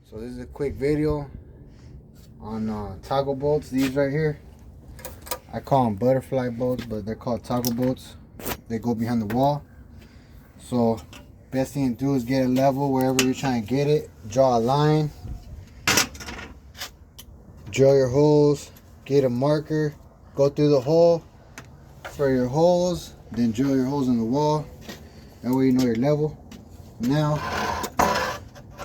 So this is a quick video on toggle bolts. These right here, I call them butterfly bolts, but they're called toggle bolts. They go behind the wall. So best thing to do is get a level wherever you're trying to get it. Draw a line, drill your holes, get a marker, go through the hole for your holes, then drill your holes in the wall. That way you know your level. Now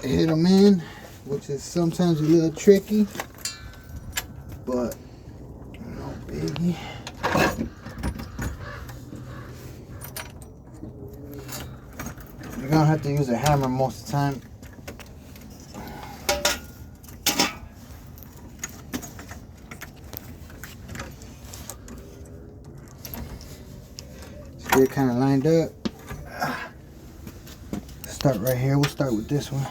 hit them in, which is sometimes a little tricky, but no biggie. You're gonna have to use a hammer most of the time. Let's get it kind of lined up. Start right here. We'll start with this one.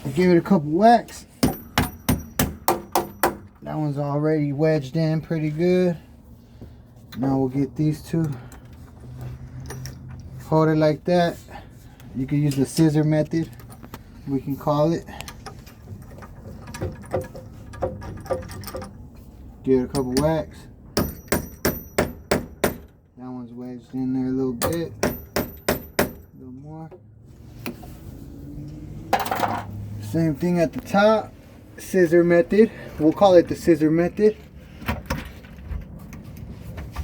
We'll give it a couple whacks. That one's already wedged in pretty good. Now we'll get these two. Hold it like that. You can use the scissor method, we can call it. Give it a couple whacks. That one's wedged in there a little bit. A little more. Same thing at the top. Scissor method. We'll call it the scissor method. A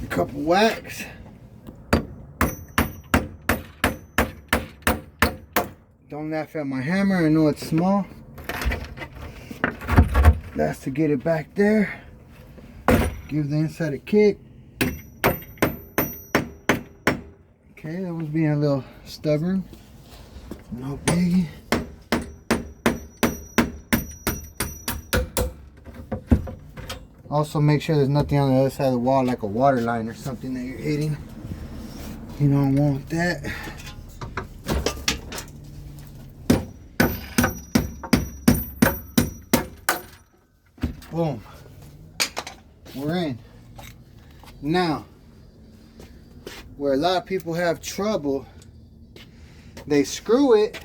couple whacks. Don't laugh at my hammer. I know it's small. That's to get it back there. Give the inside a kick. Okay, that one's being a little stubborn. No biggie. Also make sure there's nothing on the other side of the wall, like a water line or something that you're hitting. You don't want that. Boom. We're in. Now, where a lot of people have trouble, they screw it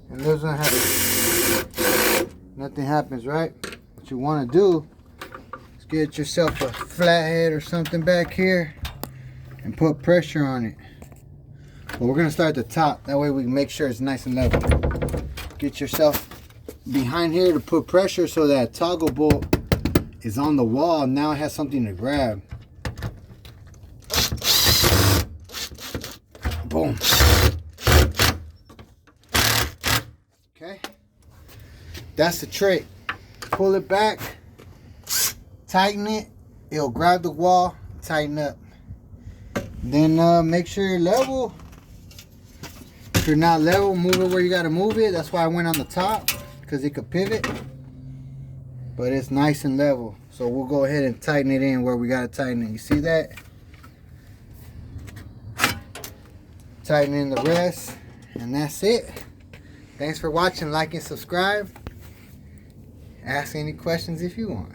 and doesn't have nothing happens, right? What you want to do is get yourself a flathead or something back here and put pressure on it. But we're gonna start at the top, that way we can make sure it's nice and level. Get yourself behind here to put pressure so that toggle bolt is on the wall. Now it has something to grab. Boom. Okay, that's the trick. Pull it back, tighten it, it'll grab the wall, tighten up. Then make sure you're level. If you're not level, move it where you gotta move it. That's why I went on the top, because it could pivot. But it's nice and level. So we'll go ahead and tighten it in where we gotta tighten it. You see that? Tighten in the rest, and that's it. Thanks for watching. Like and subscribe. Ask any questions if you want.